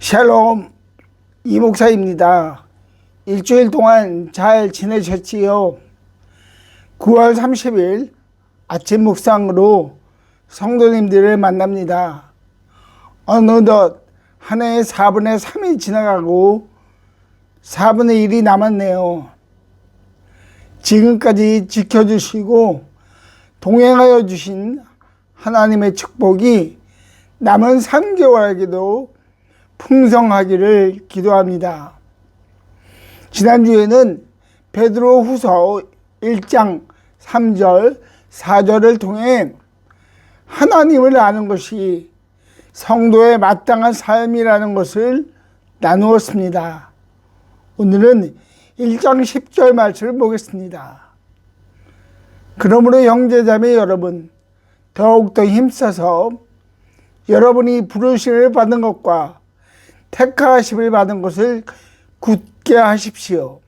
샬롬, 이 목사입니다. 일주일 동안 잘 지내셨지요? 9월 30일 아침 묵상으로 성도님들을 만납니다. 어느덧 한 해의 4분의 3이 지나가고 4분의 1이 남았네요. 지금까지 지켜주시고 동행하여 주신 하나님의 축복이 남은 3개월에게도 풍성하기를 기도합니다. 지난주에는 베드로 후서 1장 3절, 4절을 통해 하나님을 아는 것이 성도의 마땅한 삶이라는 것을 나누었습니다. 오늘은 1장 10절 말씀을 보겠습니다. 그러므로 형제자매 여러분, 더욱더 힘써서 여러분이 부르심을 받은 것과 택하심을 받은 것을 굳게 하십시오.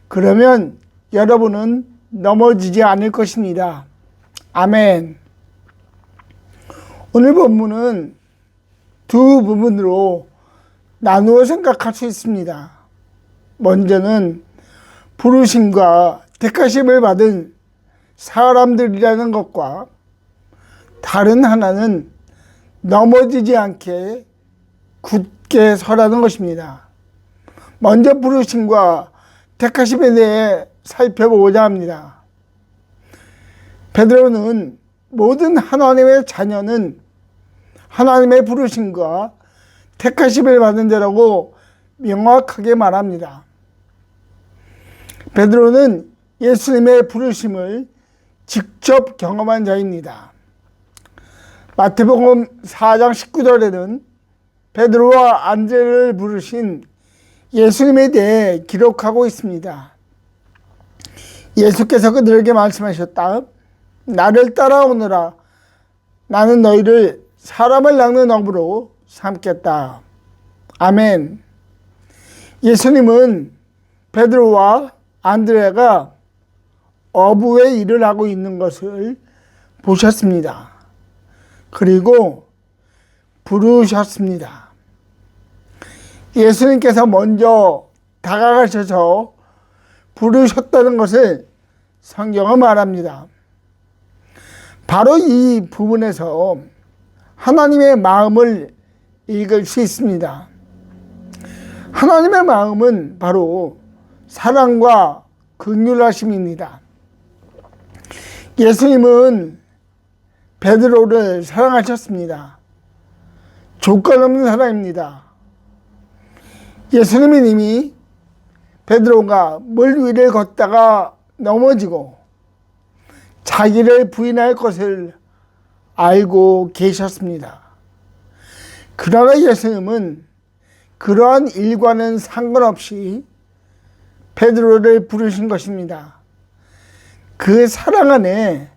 그러면 여러분은 넘어지지 않을 것입니다. 아멘. 오늘 본문은 두 부분으로 나누어 생각할 수 있습니다. 먼저는 부르심과 택하심을 받은 사람들이라는 것과 다른 하나는 넘어지지 않게 굳게 서라는 것입니다. 먼저 부르심과 택하심에 대해 살펴보고자 합니다. 베드로는 모든 하나님의 자녀는 하나님의 부르심과 택하심을 받은 자라고 명확하게 말합니다. 베드로는 예수님의 부르심을 직접 경험한 자입니다. 마태복음 4장 19절에는 베드로와 안드레를 부르신 예수님에 대해 기록하고 있습니다. 예수께서 그들에게 말씀하셨다. 나를 따라오너라. 나는 너희를 사람을 낚는 어부로 삼겠다. 아멘. 예수님은 베드로와 안드레가 어부의 일을 하고 있는 것을 보셨습니다. 그리고 부르셨습니다. 예수님께서 먼저 다가가셔서 부르셨다는 것을 성경은 말합니다. 바로 이 부분에서 하나님의 마음을 읽을 수 있습니다. 하나님의 마음은 바로 사랑과 긍휼하심입니다. 예수님은 베드로를 사랑하셨습니다. 조건 없는 사랑입니다. 예수님은 이미 베드로가 물 위를 걷다가 넘어지고 자기를 부인할 것을 알고 계셨습니다. 그러나 예수님은 그러한 일과는 상관없이 베드로를 부르신 것입니다. 그 사랑 안에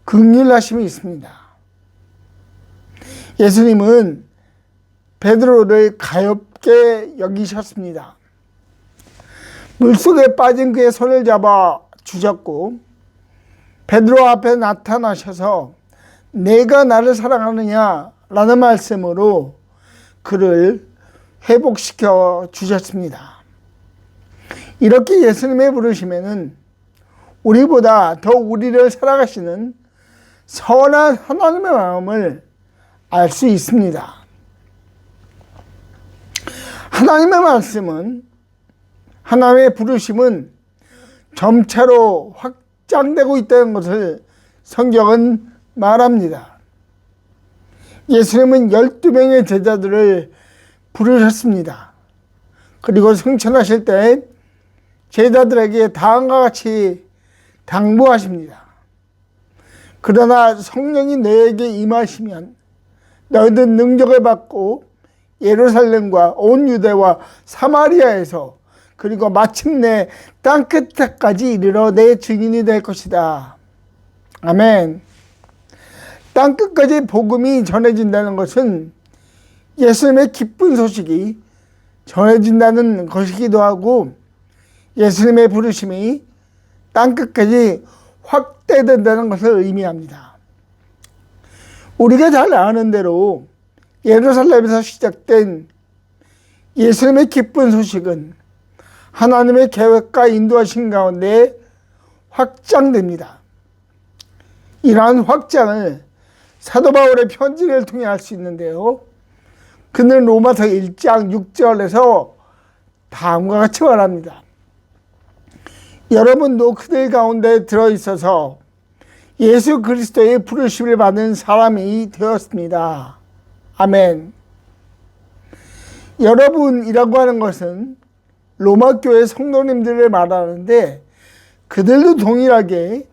긍휼하심이 있습니다. 예수님은 베드로를 가엾게 여기셨습니다. 물속에 빠진 그의 손을 잡아 주셨고 베드로 앞에 나타나셔서 내가 나를 사랑하느냐 라는 말씀으로 그를 회복시켜 주셨습니다. 이렇게 예수님의 부르심에는 우리보다 더 우리를 사랑하시는 선한 하나님의 마음을 알 수 있습니다. 하나님의 말씀은, 하나님의 부르심은 점차로 확장되고 있다는 것을 성경은 말합니다. 예수님은 12명의 제자들을 부르셨습니다. 그리고 승천하실 때 제자들에게 다음과 같이 당부하십니다. 그러나 성령이 너에게 임하시면 너희는 능력을 받고 예루살렘과 온 유대와 사마리아에서 그리고 마침내 땅끝까지 이르러 내 증인이 될 것이다. 아멘. 땅끝까지 복음이 전해진다는 것은 예수님의 기쁜 소식이 전해진다는 것이기도 하고 예수님의 부르심이 땅끝까지 확대된다는 것을 의미합니다. 우리가 잘 아는 대로 예루살렘에서 시작된 예수님의 기쁜 소식은 하나님의 계획과 인도하신 가운데 확장됩니다. 이러한 확장을 사도 바울의 편지를 통해 알 수 있는데요. 그는 로마서 1장 6절에서 다음과 같이 말합니다. 여러분도 그들 가운데 들어있어서 예수 그리스도의 부르심을 받은 사람이 되었습니다. 아멘. 여러분이라고 하는 것은 로마 교회 성도님들을 말하는데 그들도 동일하게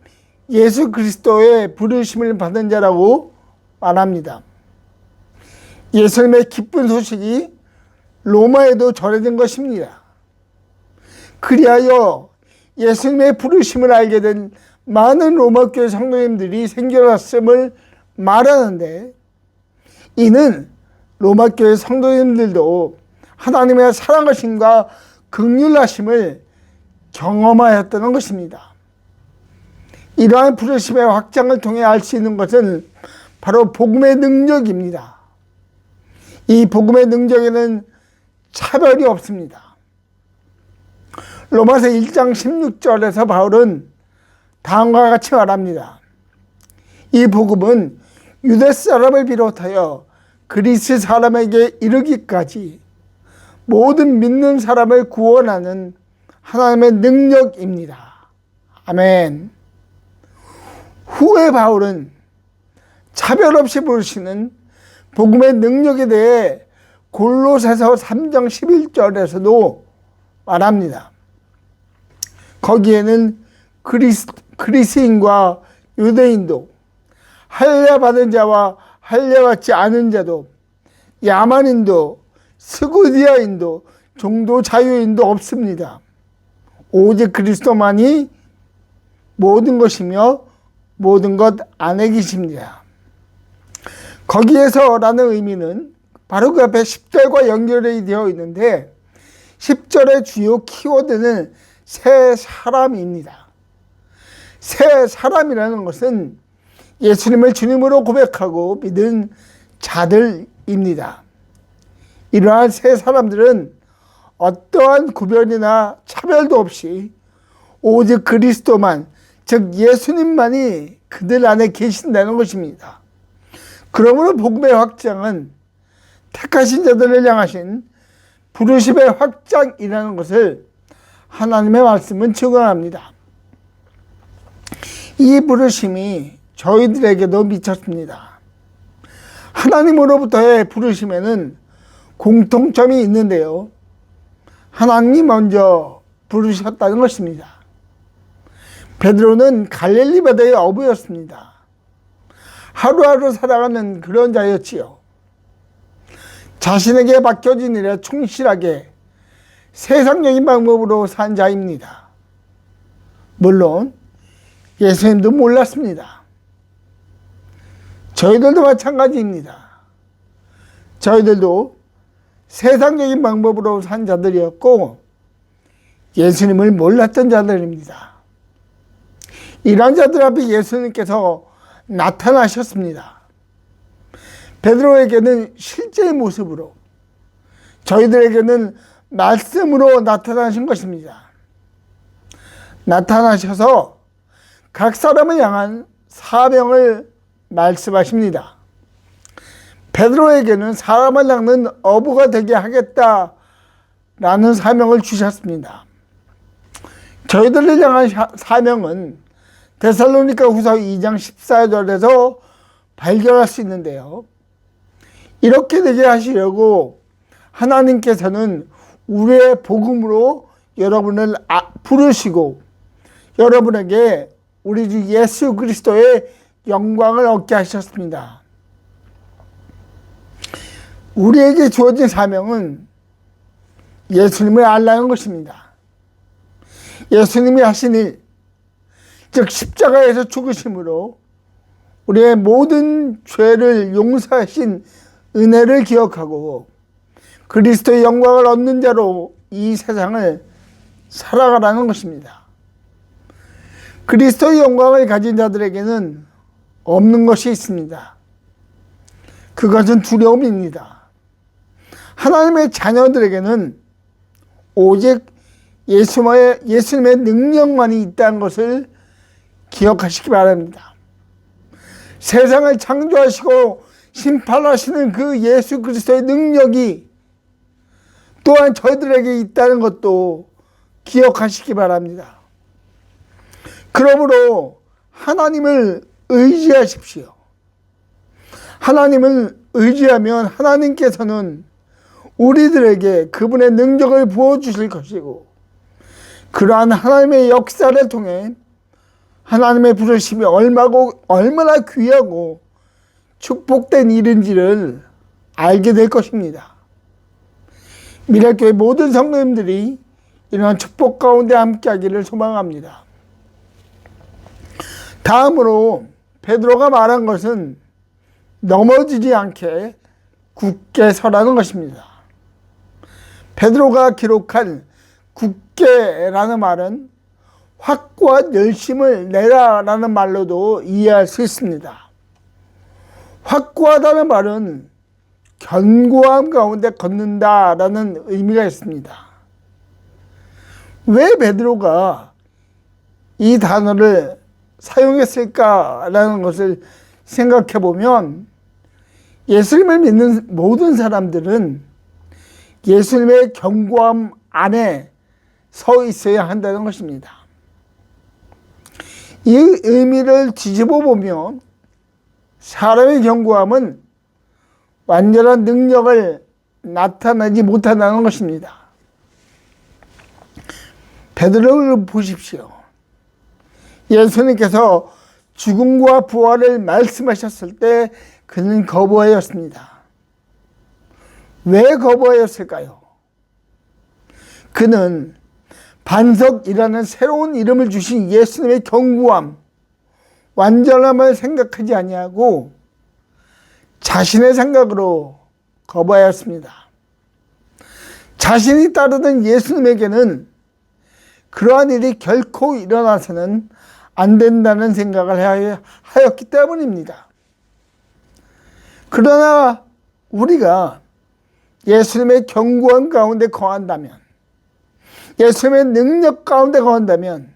예수 그리스도의 부르심을 받은 자라고 말합니다. 예수님의 기쁜 소식이 로마에도 전해진 것입니다. 그리하여 예수님의 부르심을 알게 된 많은 로마 교회 성도님들이 생겨났음을 말하는데, 이는 로마 교회 성도님들도 하나님의 사랑하심과 긍휼하심을 경험하였다는 것입니다. 이러한 부르심의 확장을 통해 알 수 있는 것은 바로 복음의 능력입니다. 이 복음의 능력에는 차별이 없습니다. 로마서 1장 16절에서 바울은 다음과 같이 말합니다. 이 복음은 유대 사람을 비롯하여 그리스 사람에게 이르기까지 모든 믿는 사람을 구원하는 하나님의 능력입니다. 아멘. 후에 바울은 차별 없이 부르시는 복음의 능력에 대해 골로새서 3장 11절에서도 말합니다. 거기에는 그리스인과 유대인도, 할례받은 자와 할례받지 않은 자도, 야만인도, 스고디아인도, 종도 자유인도 없습니다. 오직 그리스도만이 모든 것이며 모든 것 안에 계십니다. 거기에서라는 의미는 바로 그 앞에 10절과 연결이 되어 있는데, 10절의 주요 키워드는 새 사람입니다. 새 사람이라는 것은 예수님을 주님으로 고백하고 믿은 자들입니다. 이러한 새 사람들은 어떠한 구별이나 차별도 없이 오직 그리스도만, 즉 예수님만이 그들 안에 계신다는 것입니다. 그러므로 복음의 확장은 택하신 자들을 향하신 부르심의 확장이라는 것을 하나님의 말씀은 증언합니다. 이 부르심이 저희들에게도 미쳤습니다. 하나님으로부터의 부르심에는 공통점이 있는데요. 하나님이 먼저 부르셨다는 것입니다. 베드로는 갈릴리 바다의 어부였습니다. 하루하루 살아가는 그런 자였지요. 자신에게 맡겨진 일에 충실하게 세상적인 방법으로 산 자입니다. 물론 예수님도 몰랐습니다. 저희들도 마찬가지입니다. 저희들도 세상적인 방법으로 산 자들이었고 예수님을 몰랐던 자들입니다. 이런 자들 앞에 예수님께서 나타나셨습니다. 베드로에게는 실제의 모습으로, 저희들에게는 말씀으로 나타나신 것입니다. 나타나셔서 각 사람을 향한 사명을 말씀하십니다. 베드로에게는 사람을 낚는 어부가 되게 하겠다라는 사명을 주셨습니다. 저희들을 향한 사명은 데살로니가 후서 2장 14절에서 발견할 수 있는데요. 이렇게 되게 하시려고 하나님께서는 우리의 복음으로 여러분을 부르시고 여러분에게 우리 주 예수 그리스도의 영광을 얻게 하셨습니다. 우리에게 주어진 사명은 예수님을 알라는 것입니다. 예수님이 하신 일, 즉 십자가에서 죽으심으로 우리의 모든 죄를 용서하신 은혜를 기억하고 그리스도의 영광을 얻는 자로 이 세상을 살아가라는 것입니다. 그리스도의 영광을 가진 자들에게는 없는 것이 있습니다. 그것은 두려움입니다. 하나님의 자녀들에게는 오직 예수님의 능력만이 있다는 것을 기억하시기 바랍니다. 세상을 창조하시고 심판하시는 그 예수 그리스도의 능력이 또한 저희들에게 있다는 것도 기억하시기 바랍니다. 그러므로 하나님을 의지하십시오. 하나님을 의지하면 하나님께서는 우리들에게 그분의 능력을 부어주실 것이고, 그러한 하나님의 역사를 통해 하나님의 부르심이 얼마나 귀하고 축복된 일인지를 알게 될 것입니다. 미랄교회 모든 성도님들이 이러한 축복 가운데 함께하기를 소망합니다. 다음으로 베드로가 말한 것은 넘어지지 않게 굳게 서라는 것입니다. 베드로가 기록한 굳게라는 말은 확고한 열심을 내라라는 말로도 이해할 수 있습니다. 확고하다는 말은 견고함 가운데 걷는다라는 의미가 있습니다. 왜 베드로가 이 단어를 사용했을까라는 것을 생각해 보면, 예수님을 믿는 모든 사람들은 예수님의 견고함 안에 서 있어야 한다는 것입니다. 이 의미를 뒤집어 보면 사람의 견고함은 완전한 능력을 나타내지 못한다는 것입니다. 베드로를 보십시오. 예수님께서 죽음과 부활을 말씀하셨을 때 그는 거부하였습니다. 왜 거부하였을까요? 그는 반석이라는 새로운 이름을 주신 예수님의 견고함, 완전함을 생각하지 아니하고 자신의 생각으로 거부하였습니다. 자신이 따르던 예수님에게는 그러한 일이 결코 일어나서는 안 된다는 생각을 하였기 때문입니다. 그러나 우리가 예수님의 견고함 가운데 거한다면, 예수님의 능력 가운데 거한다면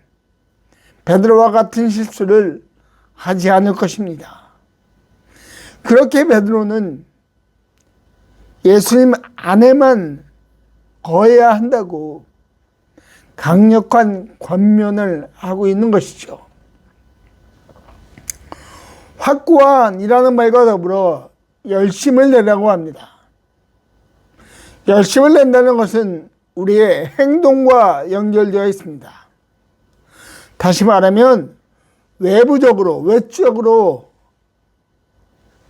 베드로와 같은 실수를 하지 않을 것입니다. 그렇게 베드로는 예수님 안에만 거해야 한다고 강력한 권면을 하고 있는 것이죠. 확고한이라는 말과 더불어 열심을 내라고 합니다. 열심을 낸다는 것은 우리의 행동과 연결되어 있습니다. 다시 말하면 외적으로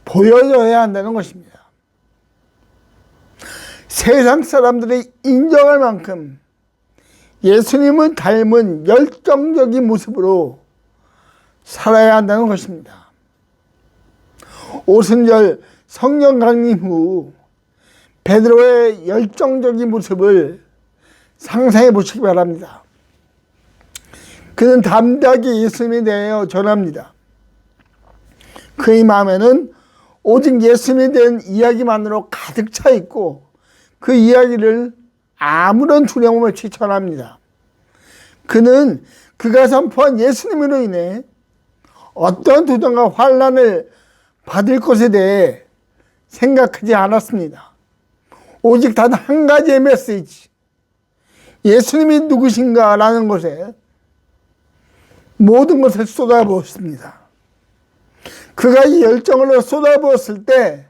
보여져야 한다는 것입니다. 세상 사람들이 인정할 만큼 예수님을 닮은 열정적인 모습으로 살아야 한다는 것입니다. 오순절 성령 강림 후 베드로의 열정적인 모습을 상상해 보시기 바랍니다. 그는 담대하게 예수님에 대하여 전합니다. 그의 마음에는 오직 예수님에 대한 이야기만으로 가득 차 있고, 그 이야기를 아무런 두려움 없이 전합니다. 그는 그가 선포한 예수님으로 인해 어떤 도전과 환난을 받을 것에 대해 생각하지 않았습니다. 오직 단 한 가지의 메시지, 예수님이 누구신가라는 것에 모든 것을 쏟아부었습니다. 그가 이 열정으로 쏟아부었을 때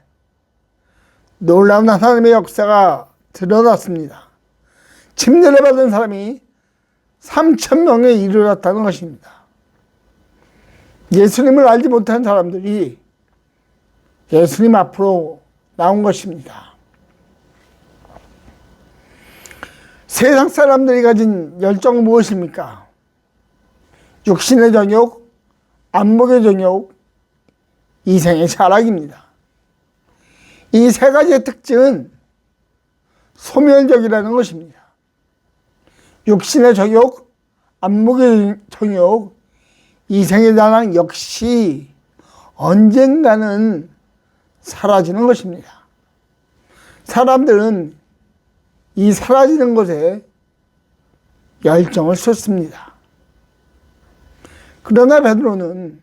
놀라운 하나님의 역사가 드러났습니다. 침례를 받은 사람이 3,000명에 이르렀다는 것입니다. 예수님을 알지 못한 사람들이 예수님 앞으로 나온 것입니다. 세상 사람들이 가진 열정은 무엇입니까? 육신의 정욕, 안목의 정욕, 이생의 자락입니다. 이 세 가지의 특징은 소멸적이라는 것입니다. 육신의 정욕, 안목의 정욕, 이생의 자랑 역시 언젠가는 사라지는 것입니다. 사람들은 이 사라지는 것에 열정을 쏟습니다. 그러나 베드로는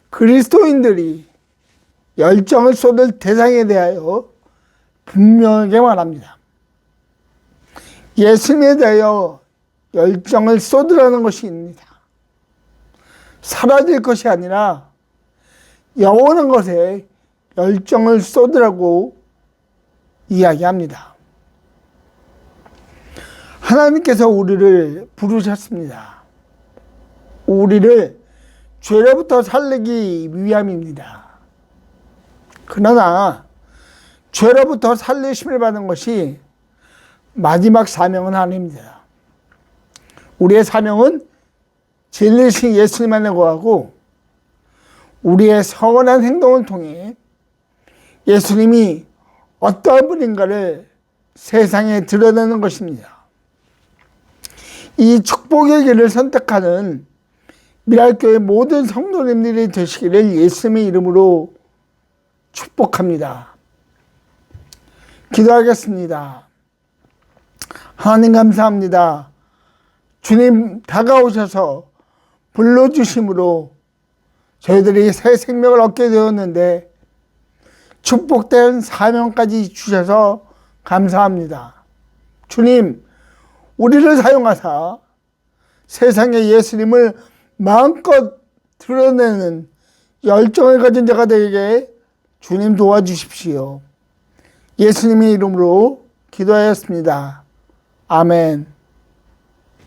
그리스도인들이 열정을 쏟을 대상에 대하여 분명하게 말합니다. 예수님에 대하여 열정을 쏟으라는 것입니다. 사라질 것이 아니라 영원한 것에 열정을 쏟으라고 이야기합니다. 하나님께서 우리를 부르셨습니다. 우리를 죄로부터 살리기 위함입니다. 그러나 죄로부터 살리심을 받은 것이 마지막 사명은 아닙니다. 우리의 사명은 진리신 예수님만에 거하고 우리의 선한 행동을 통해 예수님이 어떠한 분인가를 세상에 드러내는 것입니다. 이 축복의 길을 선택하는 미랄교회 모든 성도님들이 되시기를 예수님의 이름으로 축복합니다. 기도하겠습니다. 하나님 감사합니다. 주님 다가오셔서 불러주심으로 저희들이 새 생명을 얻게 되었는데 축복된 사명까지 주셔서 감사합니다. 주님, 우리를 사용하사 세상에 예수님을 마음껏 드러내는 열정을 가진 자가 되게 주님 도와주십시오. 예수님의 이름으로 기도하였습니다. 아멘.